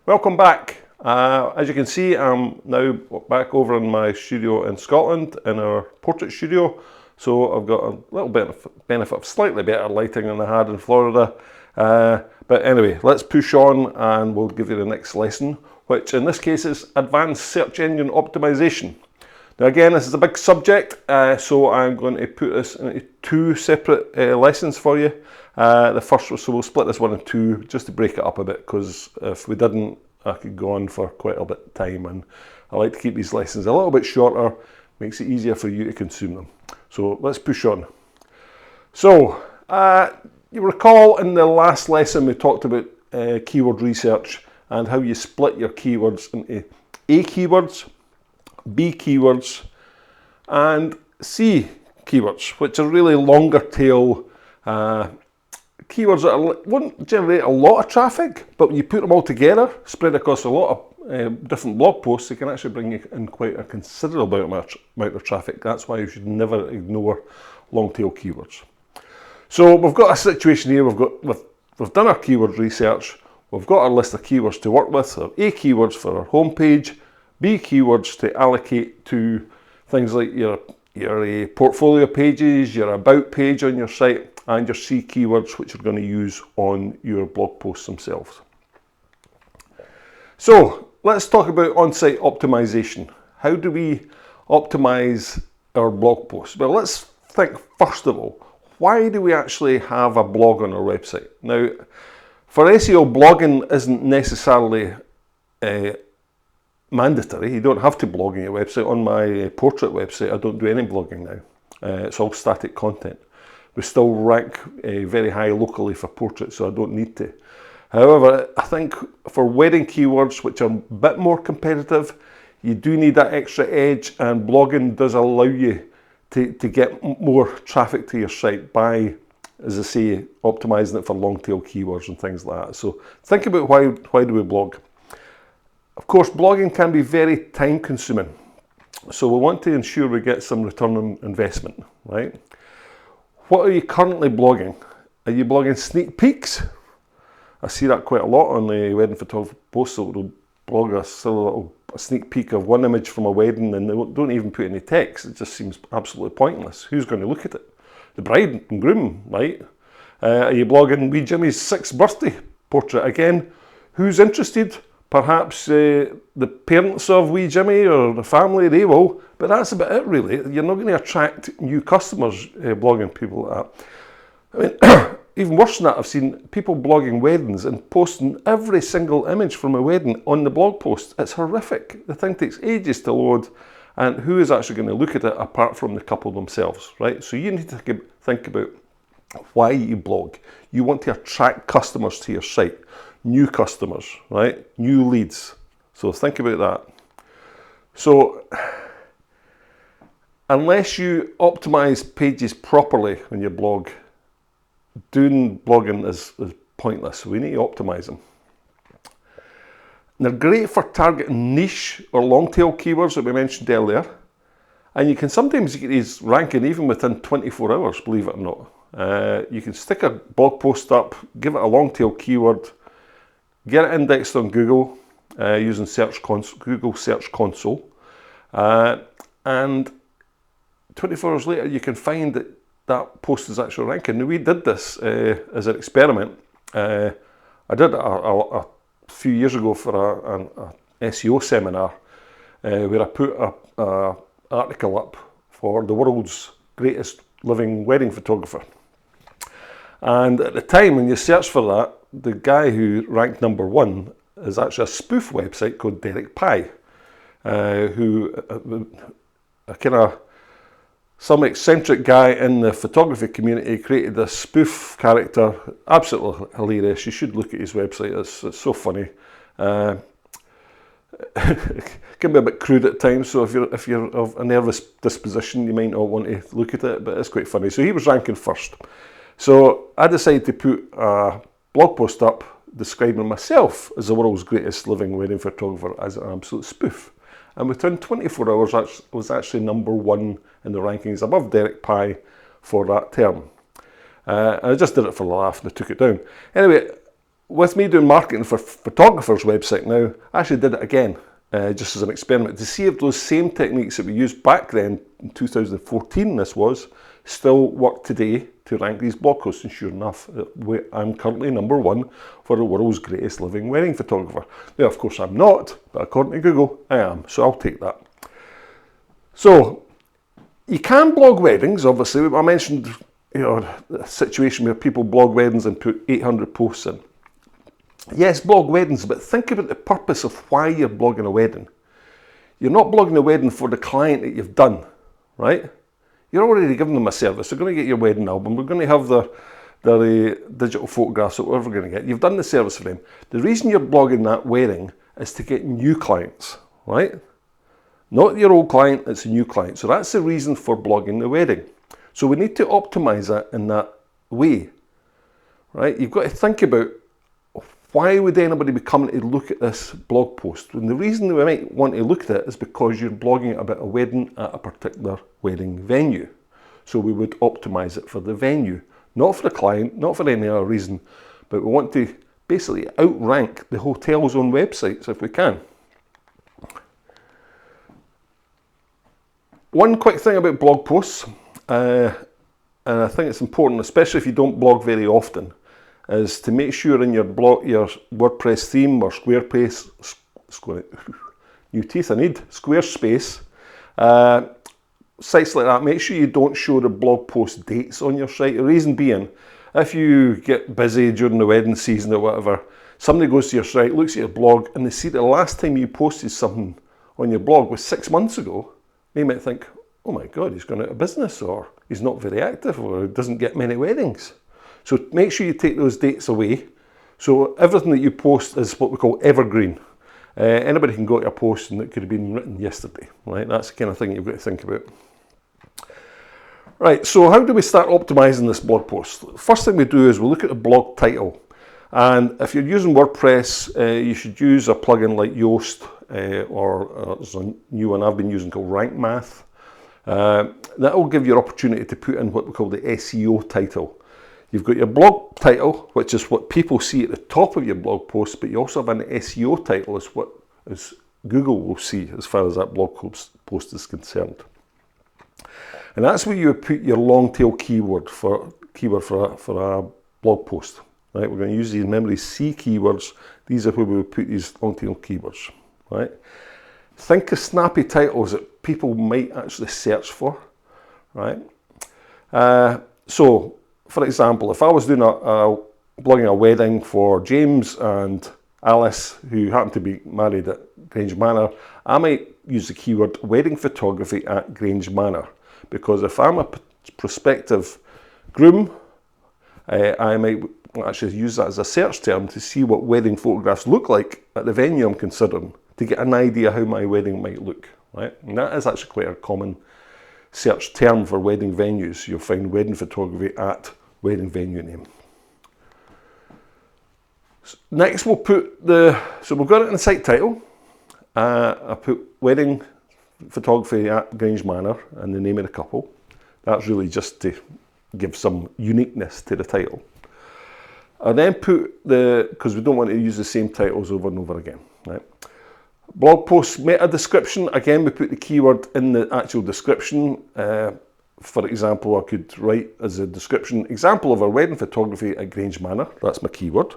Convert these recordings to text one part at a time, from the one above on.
Welcome back. As you can see, I'm now back over in my studio in Scotland, in our portrait studio. So I've got a little bit of benefit of slightly better lighting than I had in Florida. But anyway, let's push on and we'll give you the next lesson, which in this case is advanced search engine optimization. Now again, this is a big subject, so I'm going to put this into two separate lessons for you. The first, so we'll split this one in two just to break it up a bit, because if we didn't, I could go on for quite a bit of time, and I like to keep these lessons a little bit shorter, makes it easier for you to consume them. So let's push on. So, you recall in the last lesson we talked about keyword research and how you split your keywords into A keywords, B keywords, and C keywords, which are really longer tail keywords that won't generate a lot of traffic, but when you put them all together, spread across a lot of different blog posts, they can actually bring you in quite a considerable amount of traffic. That's why you should never ignore long tail keywords. So we've got a situation here, we've done our keyword research, we've got our list of keywords to work with, so A keywords for our homepage, B keywords to allocate to things like your portfolio pages, your about page on your site, and your C keywords, which you're going to use on your blog posts themselves. So let's talk about on-site optimization. How do we optimize our blog posts? Well, let's think first of all, why do we actually have a blog on our website? Now, for SEO, blogging isn't necessarily mandatory. You don't have to blog on your website. On my portrait website, I don't do any blogging now. It's all static content. We still rank very high locally for portraits, so I don't need to. However, I think for wedding keywords, which are a bit more competitive, you do need that extra edge, and blogging does allow you to get more traffic to your site by, as I say, optimizing it for long tail keywords and things like that. So think about why do we blog? Of course, blogging can be very time consuming. So we want to ensure we get some return on investment, right? What are you currently blogging? Are you blogging sneak peeks? I see that quite a lot on the wedding photography posts. They'll blog a sneak peek of one image from a wedding, and they don't even put any text. It just seems absolutely pointless. Who's going to look at it? The bride and groom, right? Are you blogging wee Jimmy's 6th birthday portrait? Again, who's interested? Perhaps the parents of wee Jimmy or the family, they will, but that's about it really. You're not going to attract new customers blogging people like that. I mean, even worse than that, I've seen people blogging weddings and posting every single image from a wedding on the blog post. It's horrific. The thing takes ages to load, and who is actually going to look at it apart from the couple themselves, right? So you need to think about why you blog. You want to attract customers to your site. New customers, right? New leads. So think about that. So unless you optimize pages properly on your blog, doing blogging is pointless. We need to optimize them. And they're great for targeting niche or long tail keywords that we mentioned earlier. And you can sometimes get these ranking even within 24 hours, believe it or not. You can stick a blog post up, give it a long tail keyword, get it indexed on Google using Google Search Console, and 24 hours later you can find that post is actually ranking. Now, we did this as an experiment. I did it a few years ago for an SEO seminar where I put an article up for the world's greatest living wedding photographer. And at the time when you search for that, the guy who ranked number 1 is actually a spoof website called Derek Pye, who some eccentric guy in the photography community created this spoof character. Absolutely hilarious. You should look at his website. It's so funny. It can be a bit crude at times, so if you're of a nervous disposition, you might not want to look at it, but it's quite funny. So he was ranking first. So I decided to put a blog post up describing myself as the world's greatest living wedding photographer as an absolute spoof. And within 24 hours, I was actually number 1 in the rankings, above Derek Pye for that term. And I just did it for the laugh and I took it down. Anyway, with me doing marketing for photographers' website now, I actually did it again, just as an experiment, to see if those same techniques that we used back then, in 2014 this was, still work today to rank these blog posts. And sure enough, I'm currently #1 for the world's greatest living wedding photographer. Now, of course, I'm not, but according to Google, I am, so I'll take that. So, you can blog weddings, obviously. I mentioned, a situation where people blog weddings and put 800 posts in. Yes, blog weddings, but think about the purpose of why you're blogging a wedding. You're not blogging a wedding for the client that you've done, right? You're already giving them a service. They're going to get your wedding album. We're going to have their digital photographs or whatever we're going to get. You've done the service for them. The reason you're blogging that wedding is to get new clients, right? Not your old client, it's a new client. So that's the reason for blogging the wedding. So we need to optimize that in that way, right? You've got to think about, why would anybody be coming to look at this blog post? And the reason we might want to look at it is because you're blogging about a wedding at a particular wedding venue. So we would optimize it for the venue, not for the client, not for any other reason, but we want to basically outrank the hotel's own websites if we can. One quick thing about blog posts, and I think it's important, especially if you don't blog very often, is to make sure in your WordPress theme or Squarespace, new teeth I need, Squarespace, sites like that, make sure you don't show the blog post dates on your site. The reason being, if you get busy during the wedding season or whatever, somebody goes to your site, looks at your blog, and they see the last time you posted something on your blog was 6 months ago, they might think, oh my God, he's gone out of business, or he's not very active, or he doesn't get many weddings. So make sure you take those dates away. So everything that you post is what we call evergreen. Anybody can go to a post and it could have been written yesterday, right? That's the kind of thing you've got to think about. Right, so how do we start optimizing this blog post? First thing we do is we look at the blog title. And if you're using WordPress, you should use a plugin like Yoast, or there's a new one I've been using called Rank Math. That will give you an opportunity to put in what we call the SEO title. You've got your blog title, which is what people see at the top of your blog post, but you also have an SEO title, is what Google will see as far as that blog post is concerned. And that's where you put your long tail keyword for a blog post. Right? We're going to use these, remember, these C keywords. These are where we put these long tail keywords. Right? Think of snappy titles that people might actually search for. Right? So, for example, if I was doing blogging a wedding for James and Alice, who happen to be married at Grange Manor, I might use the keyword wedding photography at Grange Manor, because if I'm a prospective groom, I might actually use that as a search term to see what wedding photographs look like at the venue I'm considering, to get an idea how my wedding might look. Right? And that is actually quite a common search term for wedding venues. You'll find wedding photography at wedding venue name. Next we'll put so we've got it in the site title. I put wedding photography at Grange Manor and the name of the couple. That's really just to give some uniqueness to the title. I then put because we don't want to use the same titles over and over again. Right? Blog post meta description, again we put the keyword in the actual description. For example, I could write as a description, example of our wedding photography at Grange Manor, that's my keyword.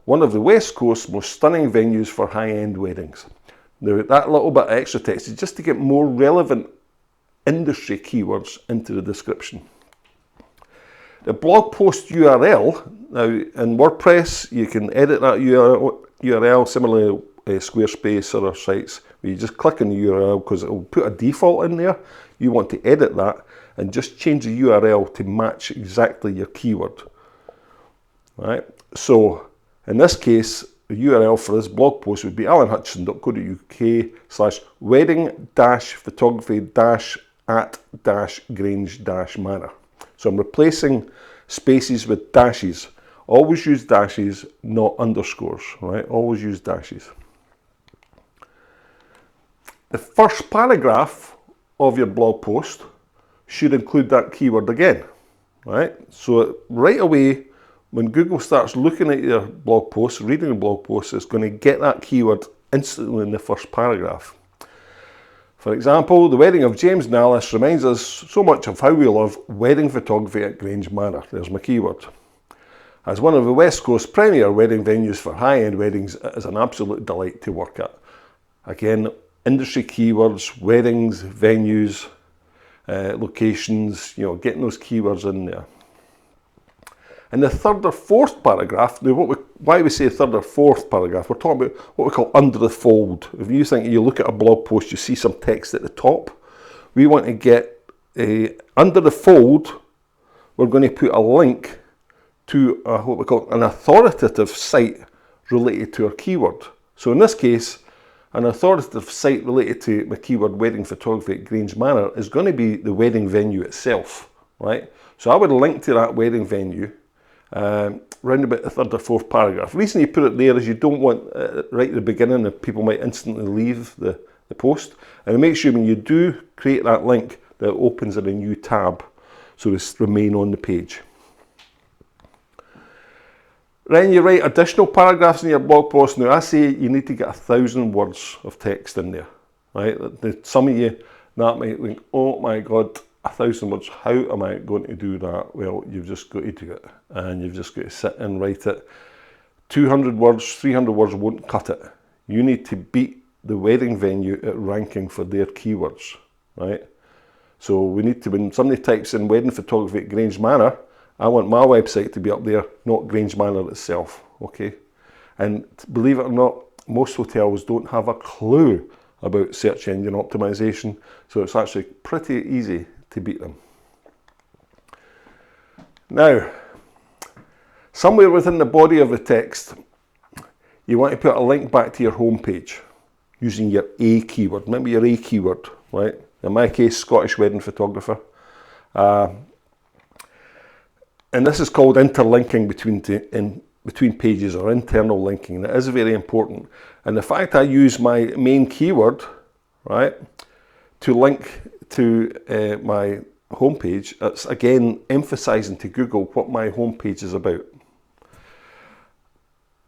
One of the West Coast's most stunning venues for high-end weddings. Now that little bit of extra text is just to get more relevant industry keywords into the description. The blog post URL, now in WordPress you can edit that URL similarly Squarespace or other sites, where you just click on the URL because it will put a default in there. You want to edit that and just change the URL to match exactly your keyword. Right? So in this case, the URL for this blog post would be alanhutchison.co.uk/wedding-photography-at-Grange-Manor. So I'm replacing spaces with dashes. Always use dashes, not underscores. Right? Always use dashes. The first paragraph of your blog post should include that keyword again, right? So right away, when Google starts looking at your blog post, reading your blog post, it's going to get that keyword instantly in the first paragraph. For example, the wedding of James and Alice reminds us so much of how we love wedding photography at Grange Manor. There's my keyword. As one of the West Coast premier wedding venues for high-end weddings, it is an absolute delight to work at. Again, industry keywords, weddings, venues, locations, getting those keywords in there. In the third or fourth paragraph, now why we say third or fourth paragraph, we're talking about what we call under the fold. If you think you look at a blog post, you see some text at the top, we want to get under the fold, we're going to put a link to what we call an authoritative site related to our keyword. So in this case, an authoritative site related to my keyword wedding photography at Grange Manor is going to be the wedding venue itself, right? So I would link to that wedding venue round about the third or fourth paragraph. The reason you put it there is you don't want right at the beginning that people might instantly leave the post. And make sure when you do create that link that it opens in a new tab so it's remain on the page. Then you write additional paragraphs in your blog post. Now I say you need to get 1,000 words of text in there, right? Some of you that might think, oh my God, 1,000 words, how am I going to do that? Well, you've just got to do it, and you've just got to sit and write it. 200 words, 300 words won't cut it. You need to beat the wedding venue at ranking for their keywords, right? So we need to, when somebody types in wedding photography at Grange Manor, I want my website to be up there, not Grange Manor itself, okay? And believe it or not, most hotels don't have a clue about search engine optimization, so it's actually pretty easy to beat them. Now, somewhere within the body of the text, you want to put a link back to your home page using your A keyword. Remember your A keyword, right? In my case, Scottish wedding photographer. And this is called interlinking between pages, or internal linking. That is very important. And the fact I use my main keyword, right, to link to my homepage, it's again emphasizing to Google what my homepage is about.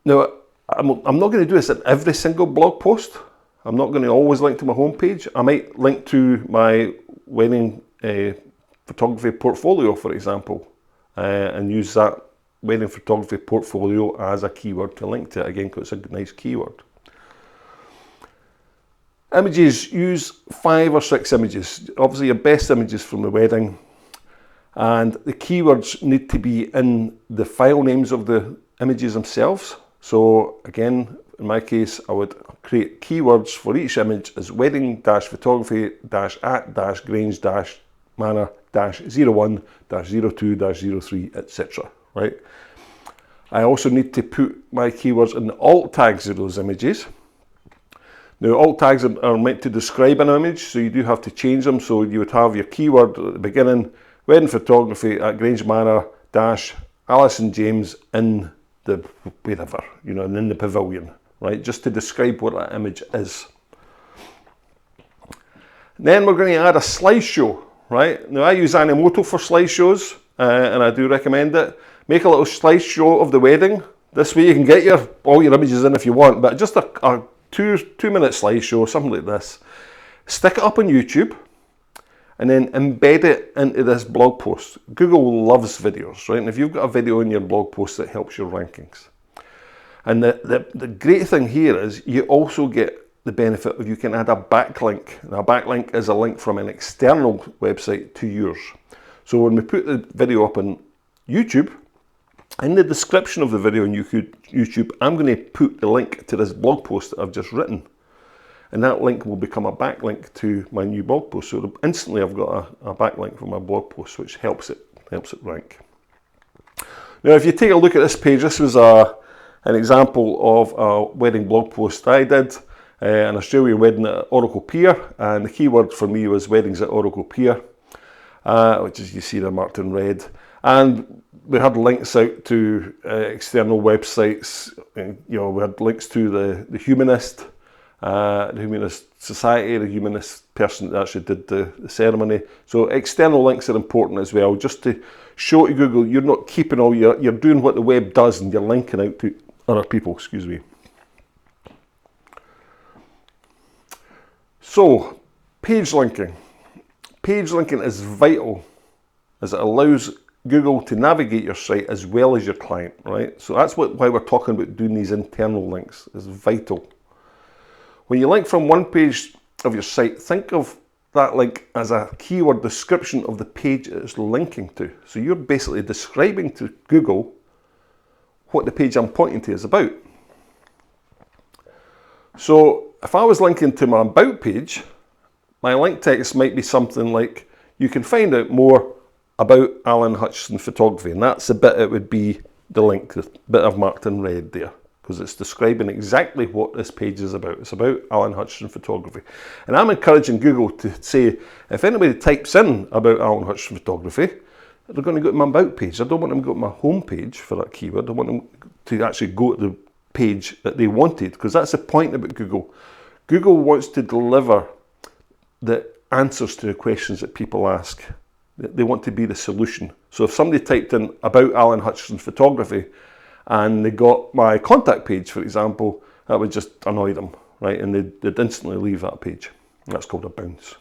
Now, I'm not going to do this in every single blog post. I'm not going to always link to my homepage. I might link to my wedding photography portfolio, for example, and use that wedding photography portfolio as a keyword to link to it, again, because it's a nice keyword. Images, use 5 or 6 images. Obviously your best images from the wedding, and the keywords need to be in the file names of the images themselves. So again, in my case, I would create keywords for each image as wedding-photography-at-Grange-manor-01-02-03, etc. Right? I also need to put my keywords in the alt tags of those images. Now, alt tags are meant to describe an image, so you do have to change them. So you would have your keyword at the beginning, wedding photography at Grange Manor - Alice and James in the wherever, and in the pavilion, right? Just to describe what that image is. Then we're going to add a slideshow, right? Now I use Animoto for slideshows, and I do recommend it. Make a little slideshow of the wedding. This way you can get all your images in if you want, but just a 2-minute slideshow, something like this. Stick it up on YouTube and then embed it into this blog post. Google loves videos, right? And if you've got a video in your blog post, that helps your rankings. And the great thing here is you also get the benefit of you can add a backlink. Now, a backlink is a link from an external website to yours. So when we put the video up on YouTube, in the description of the video on YouTube, I'm going to put the link to this blog post that I've just written. And that link will become a backlink to my new blog post. So instantly I've got a backlink for my blog post, which helps it rank. Now, if you take a look at this page, this was an example of a wedding blog post I did. An Australian wedding at Oracle Pier. And the keyword for me was weddings at Oracle Pier, which is, you see there marked in red. And we had links out to external websites. We had links to the Humanist, the Humanist Society, the Humanist person that actually did the ceremony. So external links are important as well, just to show to Google you're not keeping all you're doing what the web does and you're linking out to other people, excuse me. So, page linking. Page linking is vital as it allows Google to navigate your site as well as your client, right? So that's why we're talking about doing these internal links. It's vital. When you link from one page of your site, think of that link as a keyword description of the page it's linking to. So you're basically describing to Google what the page I'm pointing to is about. So if I was linking to my about page, my link text might be something like, you can find out more about Alan Hutchinson Photography, and that's the bit it would be the link, the bit I've marked in red there, because it's describing exactly what this page is about. It's about Alan Hutchinson Photography. And I'm encouraging Google to say, if anybody types in about Alan Hutchinson Photography, they're going to go to my about page. I don't want them to go to my home page for that keyword. I want them to actually go to the page that they wanted, because that's the point about Google. Google wants to deliver the answers to the questions that people ask. They want to be the solution. So if somebody typed in about Alan Hutchinson Photography and they got my contact page, for example, that would just annoy them, right? And they'd instantly leave that page. That's called a bounce.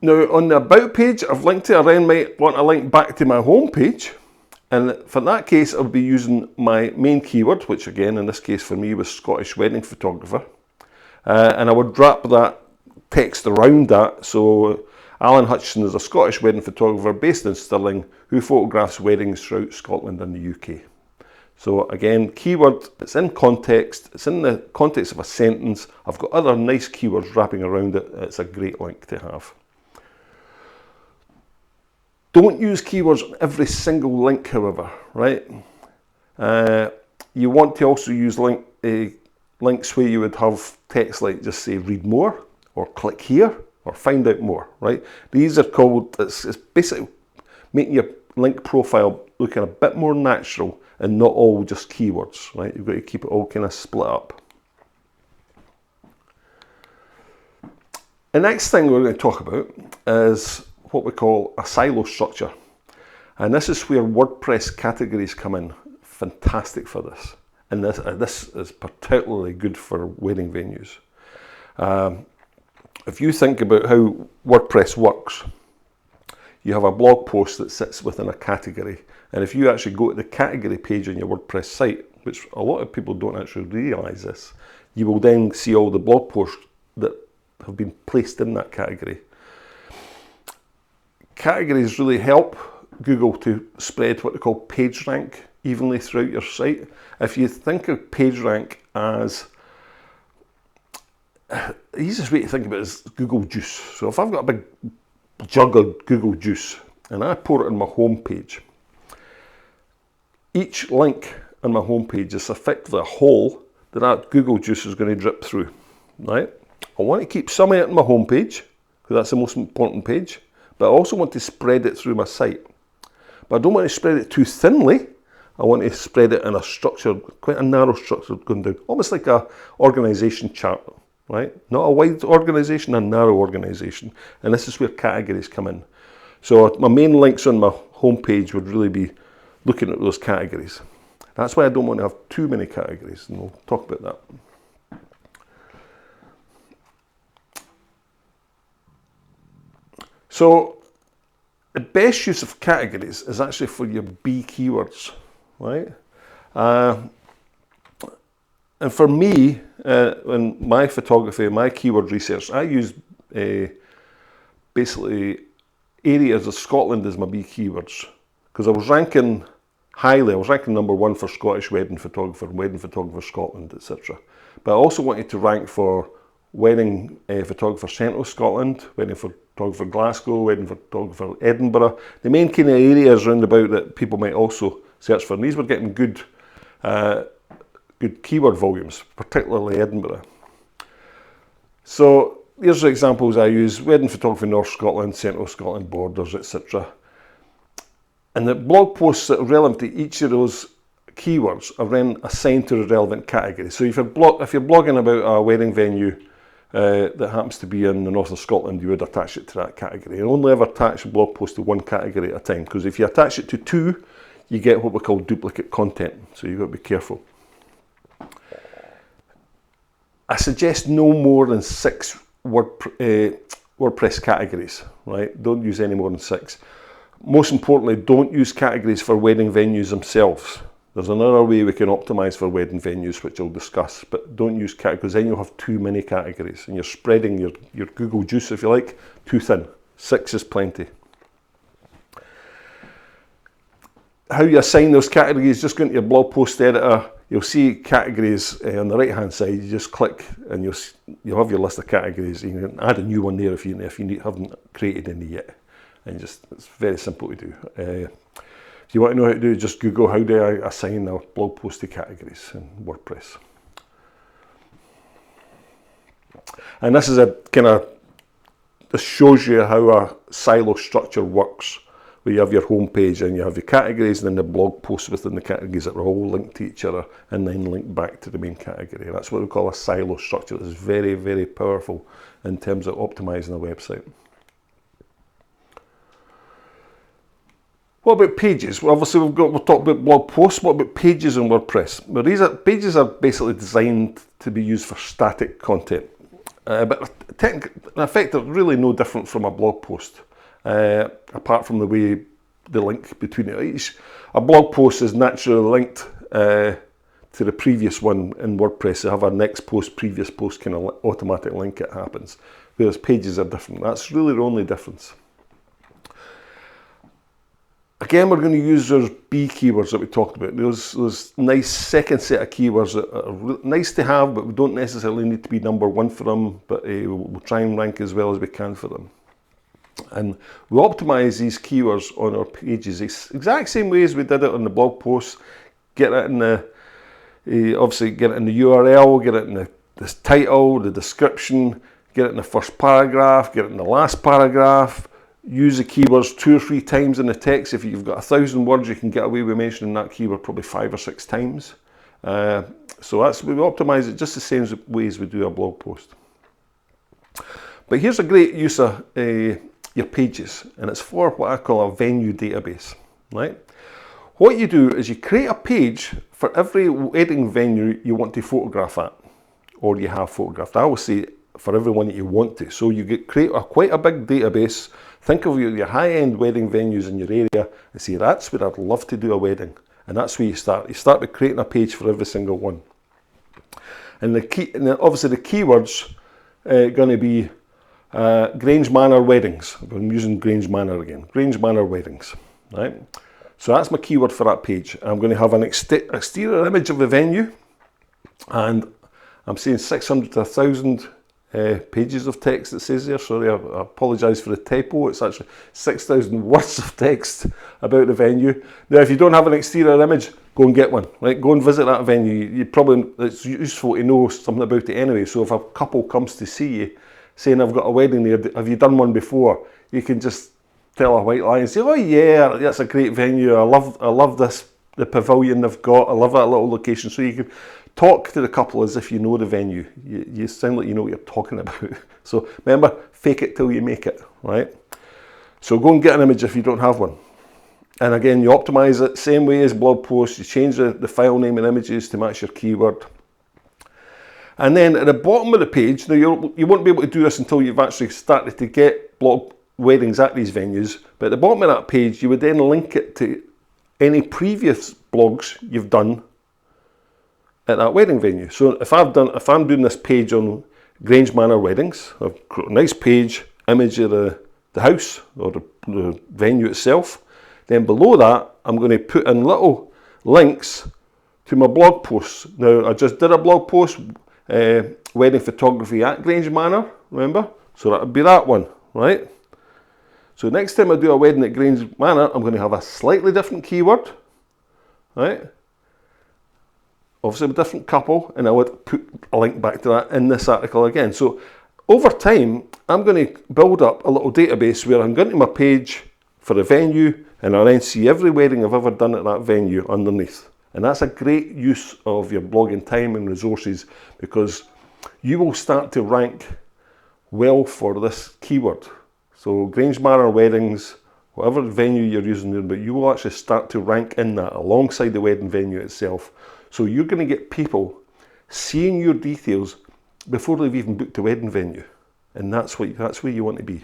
Now, on the about page, I've linked to, I then might want to link back to my home page. And for that case, I'll be using my main keyword, which again, in this case for me, was Scottish wedding photographer. And I would wrap that text around that. So Alan Hutchinson is a Scottish wedding photographer based in Stirling who photographs weddings throughout Scotland and the UK. So again, keyword, it's in context, it's in the context of a sentence. I've got other nice keywords wrapping around it. It's a great link to have. Don't use keywords on every single link, however, right? You want to also use links where you would have text like just say read more, or click here, or find out more, right? These are called, it's basically making your link profile looking a bit more natural and not all just keywords, right? You've got to keep it all kind of split up. The next thing we're going to talk about is what we call a silo structure. And this is where WordPress categories come in. Fantastic for this. And this is particularly good for wedding venues. If you think about how WordPress works, you have a blog post that sits within a category. And if you actually go to the category page on your WordPress site, which a lot of people don't actually realise this, you will then see all the blog posts that have been placed in that category. Categories really help Google to spread what they call PageRank evenly throughout your site. If you think of PageRank as, the easiest way to think about it is Google Juice. So if I've got a big jug of Google Juice and I pour it on my home page, each link on my home page is effectively a hole that Google Juice is going to drip through, right? I want to keep some of it on my home page because that's the most important page, but I also want to spread it through my site. But I don't want to spread it too thinly. I want to spread it in a structure, quite a narrow structure going down, almost like a organisation chart, right? Not a wide organisation, a narrow organisation. And this is where categories come in. So my main links on my home page would really be looking at those categories. That's why I don't want to have too many categories, and we'll talk about that. So the best use of categories is actually for your B keywords, right? And for me, in my photography, my keyword research, I use basically areas of Scotland as my B keywords, because I was ranking highly. I was ranking #1 for Scottish wedding photographer Scotland, etc. But I also wanted to rank for wedding photographer Central Scotland, wedding photographer Glasgow, wedding photographer Edinburgh. The main kind of areas round about that people might also search for. And these were getting good keyword volumes, particularly Edinburgh. So here's the examples I use: wedding photography North Scotland, Central Scotland, borders, etc. And the blog posts that are relevant to each of those keywords are then assigned to the relevant category. So if you're blogging about a wedding venue that happens to be in the north of Scotland, you would attach it to that category. And only ever attach a blog post to one category at a time, because if you attach it to two, you get what we call duplicate content. So you've got to be careful. I suggest no more than 6 WordPress categories, right? Don't use any more than 6. Most importantly, don't use categories for wedding venues themselves. There's another way we can optimize for wedding venues, which I'll discuss, but don't use categories, then you'll have too many categories and you're spreading your Google juice, if you like, too thin. 6 is plenty. How you assign those categories, just go into your blog post editor, you'll see categories on the right hand side. You just click and you'll have your list of categories. You can add a new one there if you haven't created any yet. And it's very simple to do. If you want to know how to do it, just Google how do I assign a blog post to categories in WordPress. And this is this shows you how a silo structure works, where you have your home page and you have your categories and then the blog posts within the categories that are all linked to each other and then linked back to the main category. That's what we call a silo structure. It's very, very powerful in terms of optimizing a website. What about pages? Well, obviously we've talked about blog posts. What about pages in WordPress? Well, pages are basically designed to be used for static content, but in effect they're really no different from a blog post, apart from the way the link between it. A blog post is naturally linked to the previous one in WordPress. They have a next post, previous post kind of automatic link. It happens, whereas pages are different. That's really the only difference. Again, we're going to use those B keywords that we talked about. Those nice second set of keywords that are nice to have, but we don't necessarily need to be number 1 for them, but we'll try and rank as well as we can for them. And we optimize these keywords on our pages the exact same way as we did it on the blog posts. Get it in obviously get it in the URL, get it in the title, the description, get it in the first paragraph, get it in the last paragraph. Use the keywords 2 or 3 times in the text. If you've got 1,000 words, you can get away with mentioning that keyword probably 5 or 6 times. So we optimize it just the same way as we do a blog post. But here's a great use of your pages, and it's for what I call a venue database, right? What you do is you create a page for every wedding venue you want to photograph at, or you have photographed. I always say for everyone that you want to. So you create quite a big database. Think of your high-end wedding venues in your area and say, that's where I'd love to do a wedding. And that's where you start. You start with creating a page for every single one. And obviously the keywords are going to be Grange Manor weddings. I'm using Grange Manor again. Grange Manor weddings, right? So that's my keyword for that page. I'm going to have an exterior image of the venue, and I'm saying 600 to 1,000 pages of text it says there. Sorry, I apologise for the typo. It's actually 6,000 words of text about the venue. Now, if you don't have an exterior image, go and get one. Right? Go and visit that venue. It's useful to know something about it anyway. So if a couple comes to see you, saying I've got a wedding there, have you done one before? You can just tell a white lie and say, oh yeah, that's a great venue. I love the pavilion they've got. I love that little location. So you can talk to the couple as if you know the venue. You sound like you know what you're talking about. So remember, fake it till you make it, right? So go and get an image if you don't have one. And again, you optimize it, same way as blog posts. You change the file name and images to match your keyword. And then at the bottom of the page, now you won't be able to do this until you've actually started to get blog weddings at these venues, but at the bottom of that page, you would then link it to any previous blogs you've done at that wedding venue. So if I'm doing this page on Grange Manor weddings, I've got a nice page, image of the house or the venue itself. Then below that, I'm going to put in little links to my blog posts. Now, I just did a blog post, wedding photography at Grange Manor, remember? So that would be that one, right? So next time I do a wedding at Grange Manor, I'm going to have a slightly different keyword, right? Obviously a different couple, and I would put a link back to that in this article again. So over time, I'm going to build up a little database where I'm going to my page for the venue, and I'll then see every wedding I've ever done at that venue underneath. And that's a great use of your blogging time and resources, because you will start to rank well for this keyword. So Grange Manor weddings, whatever venue you're using there, but you will actually start to rank in that alongside the wedding venue itself. So you're going to get people seeing your details before they've even booked a wedding venue. And that's where you want to be.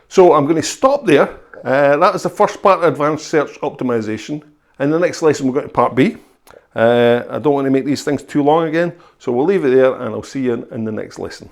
So I'm going to stop there. That is the first part of advanced search optimization. In the next lesson, we're going to part B. I don't want to make these things too long again, so we'll leave it there, and I'll see you in the next lesson.